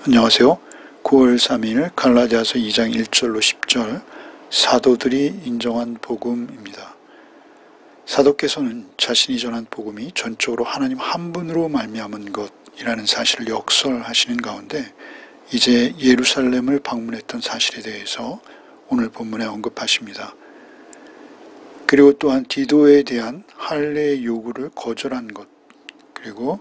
안녕하세요. 9월 3일 갈라디아서 2장 1절로 10절 사도들이 인정한 복음입니다. 사도께서는 자신이 전한 복음이 전적으로 하나님 한 분으로 말미암은 것이라는 사실을 역설하시는 가운데 이제 예루살렘을 방문했던 사실에 대해서 오늘 본문에 언급하십니다. 그리고 또한 디도에 대한 할례의 요구를 거절한 것, 그리고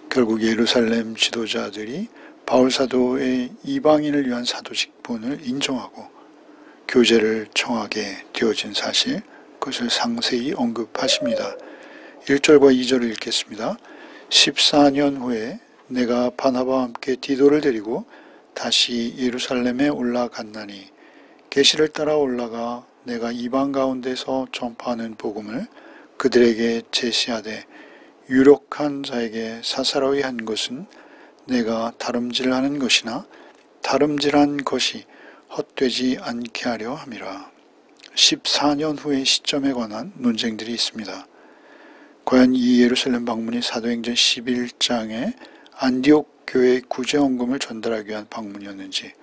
결국 예루살렘 지도자들이 바울 사도의 이방인을 위한 사도직분을 인정하고 교제를 청하게 되어진 사실, 그것을 상세히 언급하십니다. 1절과 2절을 읽겠습니다. 14년 후에 내가 바나바와 함께 디도를 데리고 다시 예루살렘에 올라갔나니 계시를 따라 올라가 내가 이방 가운데서 전파하는 복음을 그들에게 제시하되 유력한 자에게 사사로이 한 것은 내가 다름질하는 것이나 다름질한 것이 헛되지 않게 하려 함이라. 14년 후의 시점에 관한 논쟁들이 있습니다. 과연 이 예루살렘 방문이 사도행전 11장에 안디옥 교회의 구제 헌금을 전달하기 위한 방문이었는지,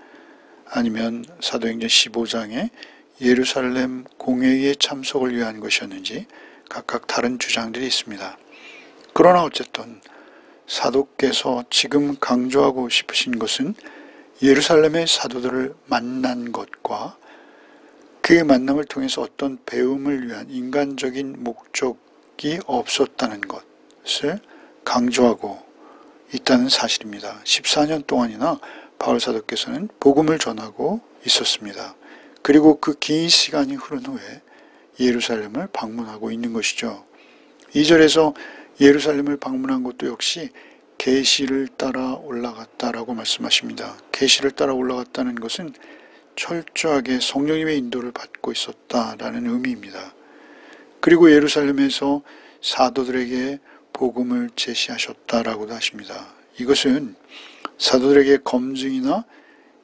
아니면 사도행전 15장에 예루살렘 공회의 참석을 위한 것이었는지 각각 다른 주장들이 있습니다. 그러나 어쨌든 사도께서 지금 강조하고 싶으신 것은 예루살렘의 사도들을 만난 것과 그 만남을 통해서 어떤 배움을 위한 인간적인 목적이 없었다는 것을 강조하고 있다는 사실입니다. 14년 동안이나 바울 사도께서는 복음을 전하고 있었습니다. 그리고 그 긴 시간이 흐른 후에 예루살렘을 방문하고 있는 것이죠. 2절에서 예루살렘을 방문한 것도 역시 계시를 따라 올라갔다라고 말씀하십니다. 계시를 따라 올라갔다는 것은 철저하게 성령님의 인도를 받고 있었다라는 의미입니다. 그리고 예루살렘에서 사도들에게 복음을 제시하셨다라고도 하십니다. 이것은 사도들에게 검증이나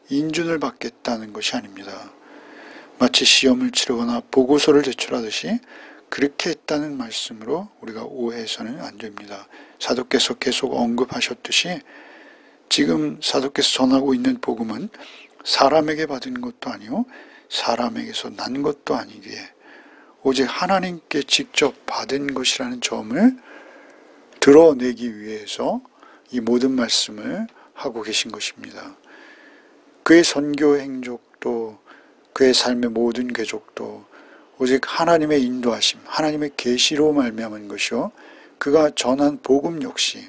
인준을 받겠다는 것이 아닙니다. 마치 시험을 치르거나 보고서를 제출하듯이 그렇게 했다는 말씀으로 우리가 오해해서는 안 됩니다. 사도께서 계속 언급하셨듯이 지금 사도께서 전하고 있는 복음은 사람에게 받은 것도 아니요 사람에게서 난 것도 아니기에 오직 하나님께 직접 받은 것이라는 점을 드러내기 위해서 이 모든 말씀을 하고 계신 것입니다. 그의 선교 행적도 그의 삶의 모든 궤적도 오직 하나님의 인도하심, 하나님의 계시로 말미암은 것이요 그가 전한 복음 역시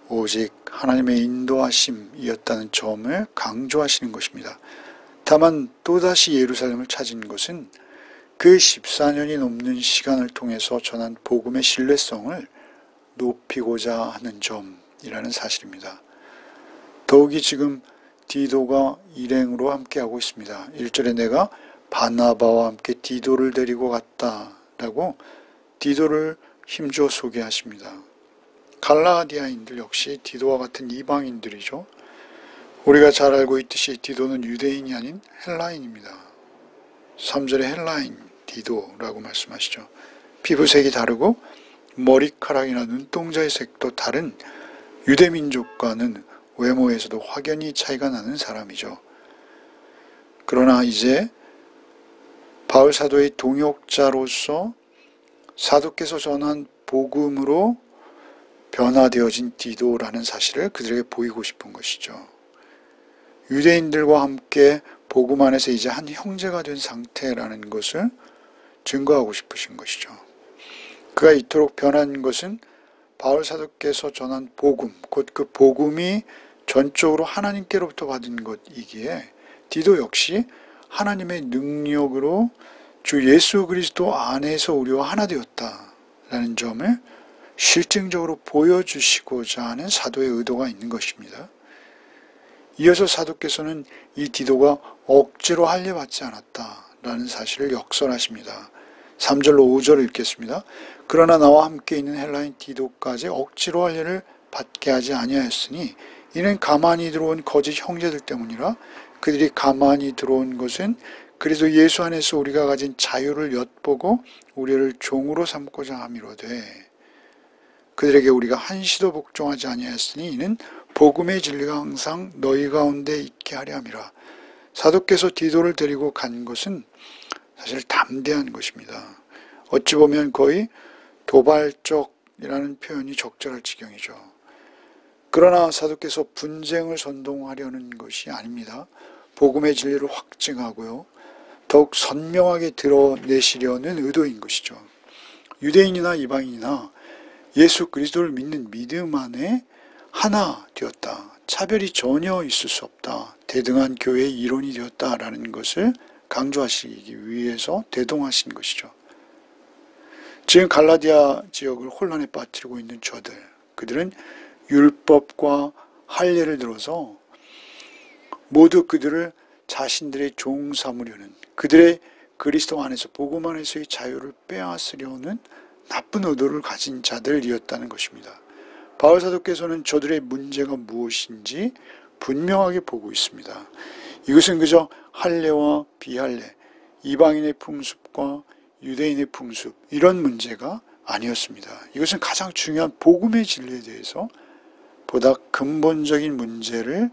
오직 하나님의 인도하심이었다는 점을 강조하시는 것입니다. 다만 또다시 예루살렘을 찾은 것은 그 14년이 넘는 시간을 통해서 전한 복음의 신뢰성을 높이고자 하는 점이라는 사실입니다. 더욱이 지금 디도가 일행으로 함께하고 있습니다. 1절에 내가 바나바와 함께 디도를 데리고 갔다라고 디도를 힘주어 소개하십니다. 갈라디아인들 역시 디도와 같은 이방인들이죠. 우리가 잘 알고 있듯이 디도는 유대인이 아닌 헬라인입니다. 3절에 헬라인 디도라고 말씀하시죠. 피부색이 다르고 머리카락이나 눈동자의 색도 다른 유대민족과는 외모에서도 확연히 차이가 나는 사람이죠. 그러나 이제 바울 사도의 동역자로서 사도께서 전한 복음으로 변화되어진 디도라는 사실을 그들에게 보이고 싶은 것이죠. 유대인들과 함께 복음 안에서 이제 한 형제가 된 상태라는 것을 증거하고 싶으신 것이죠. 그가 이토록 변한 것은 바울 사도께서 전한 복음, 곧 그 복음이 전적으로 하나님께로부터 받은 것이기에 디도 역시 하나님의 능력으로 주 예수 그리스도 안에서 우리와 하나 되었다라는 점을 실증적으로 보여주시고자 하는 사도의 의도가 있는 것입니다. 이어서 사도께서는 이 디도가 억지로 할례받지 않았다라는 사실을 역설하십니다. 3절로 5절을 읽겠습니다. 그러나 나와 함께 있는 헬라인 디도까지 억지로 할례를 받게 하지 아니하였으니 이는 가만히 들어온 거짓 형제들 때문이라. 그들이 가만히 들어온 것은 그리스도 예수 안에서 우리가 가진 자유를 엿보고 우리를 종으로 삼고자 함이로되 그들에게 우리가 한시도 복종하지 아니하였으니 이는 복음의 진리가 항상 너희 가운데 있게 하려 함이라. 사도께서 디도를 데리고 간 것은 사실 담대한 것입니다. 어찌 보면 거의 도발적이라는 표현이 적절할 지경이죠. 그러나 사도께서 분쟁을 선동하려는 것이 아닙니다. 복음의 진리를 확증하고요, 더욱 선명하게 드러내시려는 의도인 것이죠. 유대인이나 이방인이나 예수 그리스도를 믿는 믿음 안에 하나 되었다. 차별이 전혀 있을 수 없다. 대등한 교회의 이론이 되었다라는 것을 강조하시기 위해서 대동하신 것이죠. 지금 갈라디아 지역을 혼란에 빠뜨리고 있는 저들, 그들은 율법과 할례를 들어서 모두 그들을 자신들의 종 삼으려는, 그들의 그리스도 안에서 복음 안에서의 자유를 빼앗으려는 나쁜 의도를 가진 자들이었다는 것입니다. 바울 사도께서는 저들의 문제가 무엇인지 분명하게 보고 있습니다. 이것은 그저 할례와 비할례, 이방인의 풍습과 유대인의 풍습, 이런 문제가 아니었습니다. 이것은 가장 중요한 복음의 진리에 대해서 보다 근본적인 문제를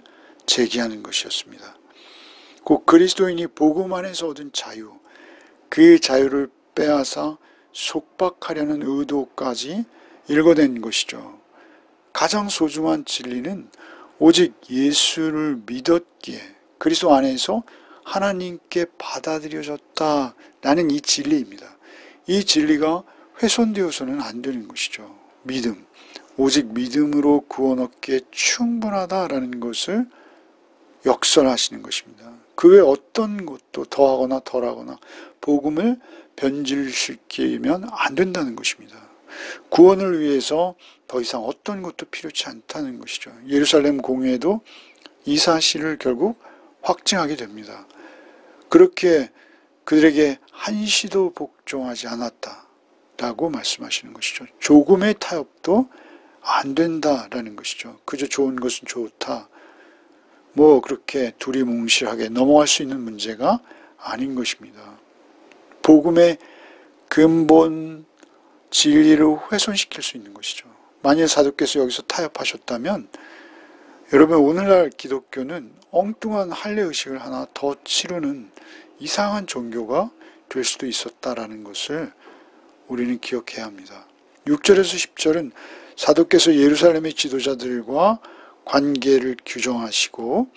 제기하는 것이었습니다. 곧 그리스도인이 복음 안에서 얻은 자유, 그 자유를 빼앗아 속박하려는 의도까지 일궈낸 것이죠. 가장 소중한 진리는 오직 예수를 믿었기에 그리스도 안에서 하나님께 받아들여졌다라는 이 진리입니다. 이 진리가 훼손되어서는 안 되는 것이죠. 믿음, 오직 믿음으로 구원 얻기에 충분하다라는 것을 역설하시는 것입니다. 그 외 어떤 것도 더하거나 덜하거나 복음을 변질시키면 안 된다는 것입니다. 구원을 위해서 더 이상 어떤 것도 필요치 않다는 것이죠. 예루살렘 공회도 이 사실을 결국 확증하게 됩니다. 그렇게 그들에게 한시도 복종하지 않았다라고 말씀하시는 것이죠. 조금의 타협도 안 된다라는 것이죠. 그저 좋은 것은 좋다, 그렇게 두리뭉실하게 넘어갈 수 있는 문제가 아닌 것입니다. 복음의 근본 진리를 훼손시킬 수 있는 것이죠. 만일 사도께서 여기서 타협하셨다면 여러분, 오늘날 기독교는 엉뚱한 할례의식을 하나 더 치르는 이상한 종교가 될 수도 있었다라는 것을 우리는 기억해야 합니다. 6절에서 10절은 사도께서 예루살렘의 지도자들과 관계를 규정하시고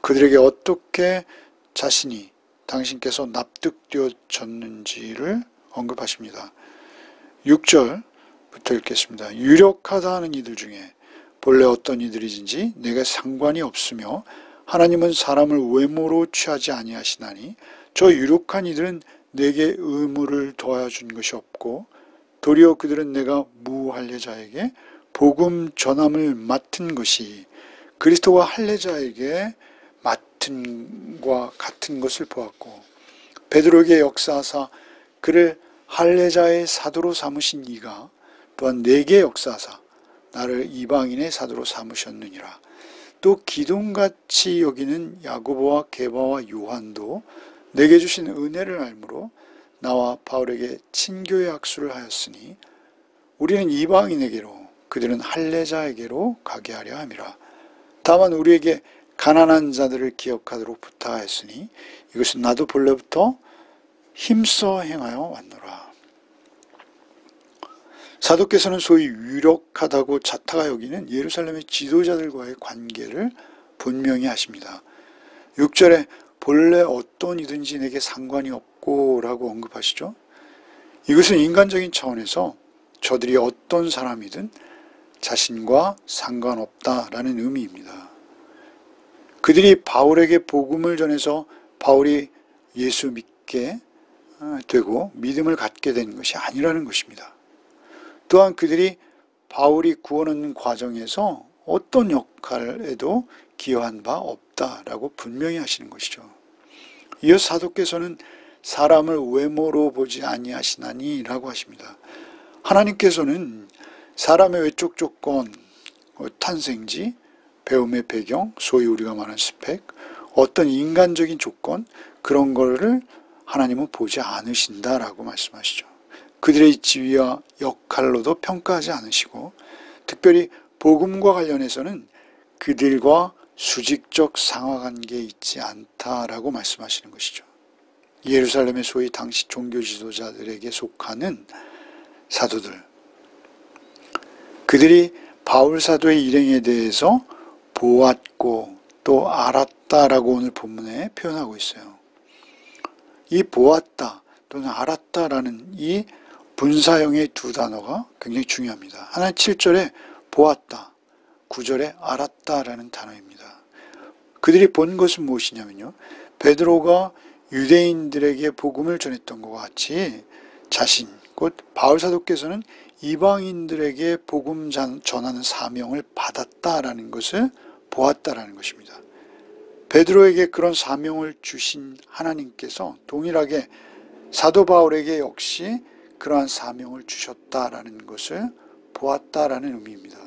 그들에게 어떻게 자신이 당신께서 납득되어졌는지를 언급하십니다. 6절부터 읽겠습니다. 유력하다 하는 이들 중에 본래 어떤 이들이든지 내게 상관이 없으며 하나님은 사람을 외모로 취하지 아니하시나니 저 유력한 이들은 내게 의무를 더하여 준 것이 없고 도리어 그들은 내가 무할례자에게 복음 전함을 맡은 것이 그리스도가 할례자에게 맡은과 같은 것을 보았고 베드로에게 역사하사 그를 할례자의 사도로 삼으신 이가 또한 내게 역사하사 나를 이방인의 사도로 삼으셨느니라. 또 기둥같이 여기는 야고보와 게바와 요한도 내게 주신 은혜를 알므로 나와 바울에게 친교의 악수를 하였으니 우리는 이방인에게로 그들은 할례자에게로 가게 하려 함이라. 다만 우리에게 가난한 자들을 기억하도록 부탁하였으니 이것은 나도 본래부터 힘써 행하여 왔노라. 사도께서는 소위 유력하다고 자타가 여기는 예루살렘의 지도자들과의 관계를 분명히 하십니다. 6절에 본래 어떤 이든지 내게 상관이 없고 라고 언급하시죠. 이것은 인간적인 차원에서 저들이 어떤 사람이든 자신과 상관없다라는 의미입니다. 그들이 바울에게 복음을 전해서 바울이 예수 믿게 되고 믿음을 갖게 된 것이 아니라는 것입니다. 또한 그들이 바울이 구원 얻는 과정에서 어떤 역할에도 기여한 바 없다라고 분명히 하시는 것이죠. 이어 사도께서는 사람을 외모로 보지 아니하시나니 라고 하십니다. 하나님께서는 사람의 외적 조건, 탄생지, 배움의 배경, 소위 우리가 말하는 스펙, 어떤 인간적인 조건, 그런 거를 하나님은 보지 않으신다라고 말씀하시죠. 그들의 지위와 역할로도 평가하지 않으시고 특별히 복음과 관련해서는 그들과 수직적 상하관계에 있지 않다라고 말씀하시는 것이죠. 예루살렘의 소위 당시 종교 지도자들에게 속하는 사도들, 그들이 바울 사도의 일행에 대해서 보았고 또 알았다라고 오늘 본문에 표현하고 있어요. 이 보았다 또는 알았다라는 이 분사형의 두 단어가 굉장히 중요합니다. 하나 7절에 보았다, 9절에 알았다라는 단어입니다. 그들이 본 것은 무엇이냐면요, 베드로가 유대인들에게 복음을 전했던 것과 같이 자신, 곧 바울 사도께서는 이방인들에게 복음 전하는 사명을 받았다라는 것을 보았다라는 것입니다. 베드로에게 그런 사명을 주신 하나님께서 동일하게 사도 바울에게 역시 그러한 사명을 주셨다라는 것을 보았다라는 의미입니다.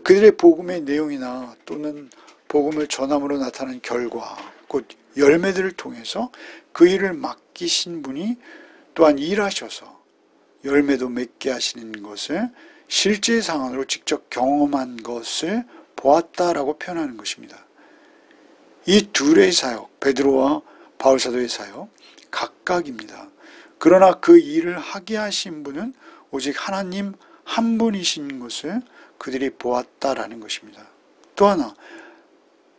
그들의 복음의 내용이나 또는 복음을 전함으로 나타난 결과, 곧 열매들을 통해서 그 일을 맡기신 분이 또한 일하셔서 열매도 맺게 하시는 것을 실제 상황으로 직접 경험한 것을 보았다라고 표현하는 것입니다. 이 둘의 사역, 베드로와 바울 사도의 사역 각각입니다. 그러나 그 일을 하게 하신 분은 오직 하나님 한 분이신 것을 그들이 보았다라는 것입니다. 또 하나,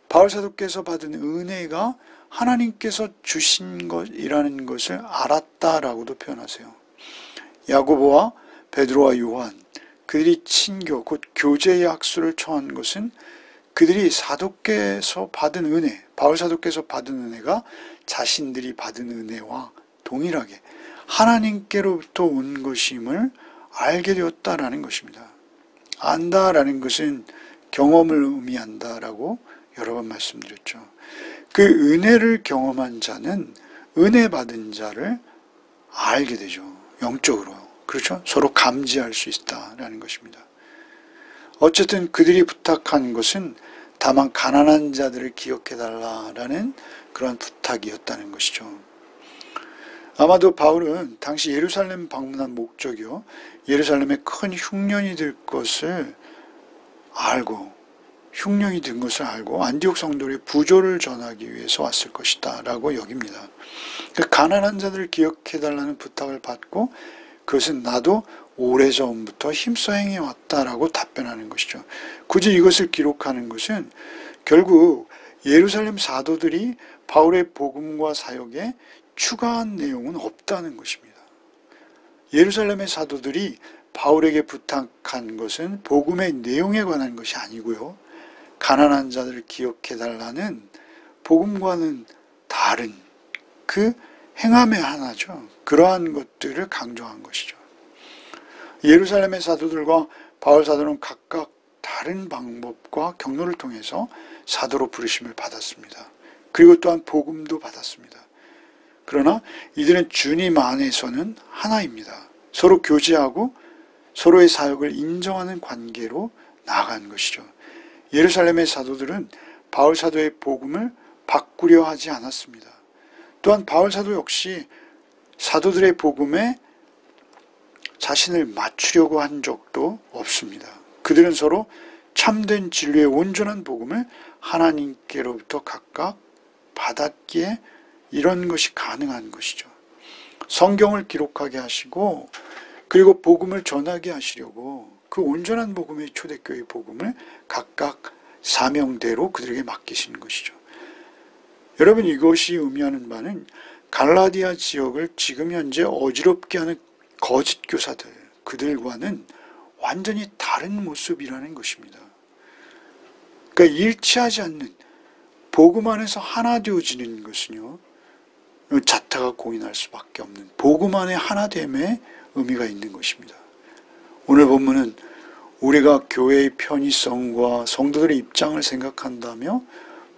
바울 사도께서 받은 은혜가 하나님께서 주신 것이라는 것을 알았다라고도 표현하세요. 야고보와 베드로와 요한, 그들이 친교, 곧 교제의 악수를 청한 것은 그들이 사도께서 받은 은혜, 바울 사도께서 받은 은혜가 자신들이 받은 은혜와 동일하게 하나님께로부터 온 것임을 알게 되었다라는 것입니다. 안다라는 것은 경험을 의미한다라고 여러 번 말씀드렸죠. 그 은혜를 경험한 자는 은혜 받은 자를 알게 되죠. 영적으로. 그렇죠? 서로 감지할 수 있다라는 것입니다. 어쨌든 그들이 부탁한 것은 다만 가난한 자들을 기억해달라라는 그런 부탁이었다는 것이죠. 아마도 바울은 당시 예루살렘 방문한 목적이요, 예루살렘에 큰 흉년이 들 것을 알고, 흉년이 든 것을 알고 안디옥 성도의 부조를 전하기 위해서 왔을 것이다 라고 여깁니다. 가난한 자들을 기억해달라는 부탁을 받고 그것은 나도 오래전부터 힘써 행해왔다라고 답변하는 것이죠. 굳이 이것을 기록하는 것은 결국 예루살렘 사도들이 바울의 복음과 사역에 추가한 내용은 없다는 것입니다. 예루살렘의 사도들이 바울에게 부탁한 것은 복음의 내용에 관한 것이 아니고요, 가난한 자들을 기억해달라는 복음과는 다른 그 행함의 하나죠. 그러한 것들을 강조한 것이죠. 예루살렘의 사도들과 바울 사도는 각각 다른 방법과 경로를 통해서 사도로 부르심을 받았습니다. 그리고 또한 복음도 받았습니다. 그러나 이들은 주님 안에서는 하나입니다. 서로 교제하고 서로의 사역을 인정하는 관계로 나아간 것이죠. 예루살렘의 사도들은 바울 사도의 복음을 바꾸려 하지 않았습니다. 또한 바울 사도 역시 사도들의 복음에 자신을 맞추려고 한 적도 없습니다. 그들은 서로 참된 진리의 온전한 복음을 하나님께로부터 각각 받았기에 이런 것이 가능한 것이죠. 성경을 기록하게 하시고 그리고 복음을 전하게 하시려고 그 온전한 복음의 초대교회 복음을 각각 사명대로 그들에게 맡기시는 것이죠. 여러분, 이것이 의미하는 바는 갈라디아 지역을 지금 현재 어지럽게 하는 거짓 교사들, 그들과는 완전히 다른 모습이라는 것입니다. 그러니까 일치하지 않는 복음 안에서 하나 되어지는 것은요, 자타가 공인할 수밖에 없는 복음 안에 하나됨의 의미가 있는 것입니다. 오늘 본문은 우리가 교회의 편의성과 성도들의 입장을 생각한다며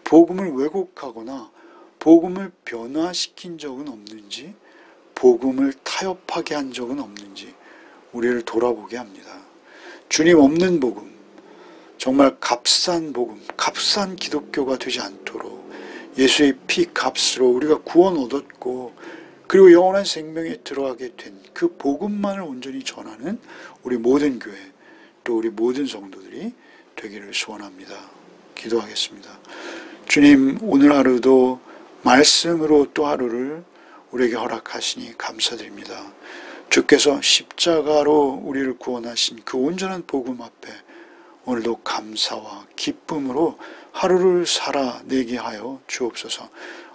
복음을 왜곡하거나 복음을 변화시킨 적은 없는지, 복음을 타협하게 한 적은 없는지 우리를 돌아보게 합니다. 주님 없는 복음, 정말 값싼 복음, 값싼 기독교가 되지 않도록 예수의 피 값으로 우리가 구원 얻었고 그리고 영원한 생명에 들어가게 된 그 복음만을 온전히 전하는 우리 모든 교회, 또 우리 모든 성도들이 되기를 소원합니다. 기도하겠습니다. 주님, 오늘 하루도 말씀으로 또 하루를 우리에게 허락하시니 감사드립니다. 주께서 십자가로 우리를 구원하신 그 온전한 복음 앞에 오늘도 감사와 기쁨으로 하루를 살아내게 하여 주옵소서.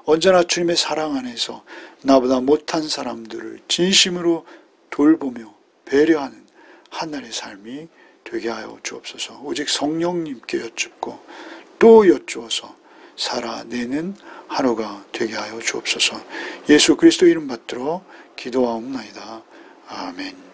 언제나 주님의 사랑 안에서 나보다 못한 사람들을 진심으로 돌보며 배려하는 하늘의 삶이 되게 하여 주옵소서. 오직 성령님께 여쭙고 또 여쭈어서 살아내는 하루가 되게 하여 주옵소서. 예수 그리스도 이름 받들어 기도하옵나이다. 아멘.